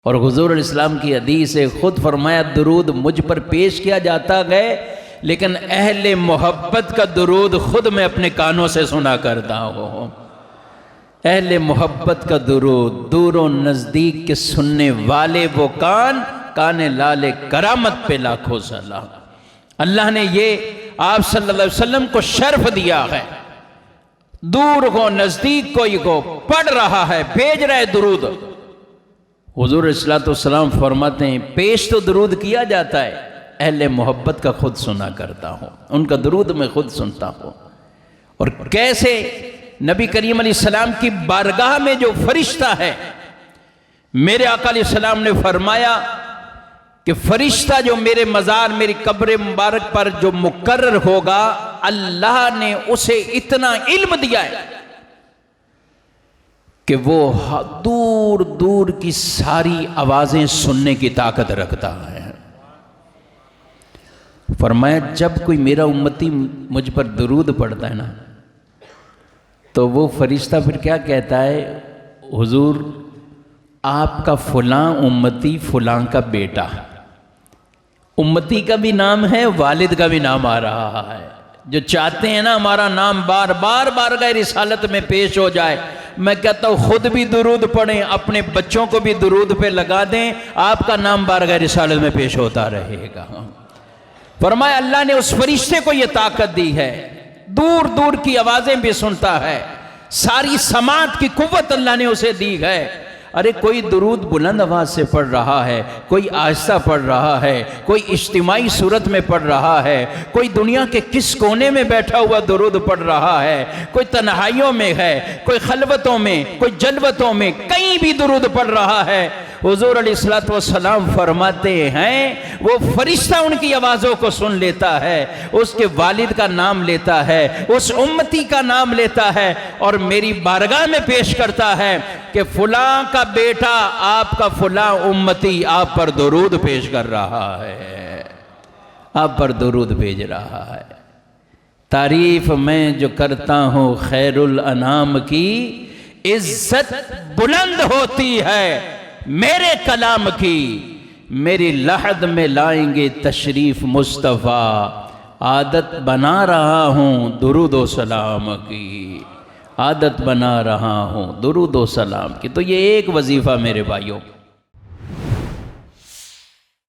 اور حضور علیہ السلام کی حدیث ہے، خود فرمایا درود مجھ پر پیش کیا جاتا گئے، لیکن اہل محبت کا درود خود میں اپنے کانوں سے سنا کرتا ہوں۔ اہل محبت کا درود دور و نزدیک کے سننے والے وہ کان لال کرامت پہ لاکھوں سلام۔ اللہ نے یہ آپ صلی اللہ علیہ وسلم کو شرف دیا ہے، دور کو نزدیک کوئی کو پڑھ رہا ہے، بھیج رہا ہے درود۔ حضور علیہ السلام فرماتے ہیں پیش تو درود کیا جاتا ہے، اہل محبت کا خود سنا کرتا ہوں، ان کا درود میں خود سنتا ہوں۔ اور کیسے نبی کریم علیہ السلام کی بارگاہ میں جو فرشتہ ہے، میرے آقا علیہ السلام نے فرمایا کہ فرشتہ جو میرے مزار میری قبر مبارک پر جو مقرر ہوگا، اللہ نے اسے اتنا علم دیا ہے کہ وہ دور دور کی ساری آوازیں سننے کی طاقت رکھتا ہے۔ فرمایا جب کوئی میرا امتی مجھ پر درود پڑھتا ہے نا، تو وہ فرشتہ پھر کیا کہتا ہے، حضور آپ کا فلاں امتی فلاں کا بیٹا، امتی کا بھی نام ہے، والد کا بھی نام آ رہا ہے، جو چاہتے ہیں نا ہمارا نام بار بار بارگاہ رسالت میں پیش ہو جائے، میں کہتا ہوں خود بھی درود پڑھیں، اپنے بچوں کو بھی درود پہ لگا دیں، آپ کا نام بارگاہ رسالت میں پیش ہوتا رہے گا۔ فرمایا اللہ نے اس فرشتے کو یہ طاقت دی ہے، دور دور کی آوازیں بھی سنتا ہے، ساری سماعت کی قوت اللہ نے اسے دی ہے۔ ارے کوئی درود بلند آواز سے پڑھ رہا ہے، کوئی آہستہ پڑھ رہا ہے، کوئی اجتماعی صورت میں پڑھ رہا ہے، کوئی دنیا کے کس کونے میں بیٹھا ہوا درود پڑھ رہا ہے، کوئی تنہائیوں میں ہے، کوئی خلوتوں میں، کوئی جلوتوں میں، کہیں بھی درود پڑھ رہا ہے۔ حضور علیہ السلام فرماتے ہیں وہ فرشتہ ان کی آوازوں کو سن لیتا ہے، اس کے والد کا نام لیتا ہے، اس امتی کا نام لیتا ہے، اور میری بارگاہ میں پیش کرتا ہے کہ فلاں کا بیٹا آپ کا فلاں امتی آپ پر درود پیش کر رہا ہے، آپ پر درود بھیج رہا ہے۔ تعریف میں جو کرتا ہوں خیر الانام کی، عزت بلند ہوتی ہے میرے کلام کی، میری لحد میں لائیں گے تشریف مصطفیٰ، عادت بنا رہا ہوں درود و سلام کی، عادت بنا رہا ہوں درود و سلام کی۔ تو یہ ایک وظیفہ میرے بھائیوں،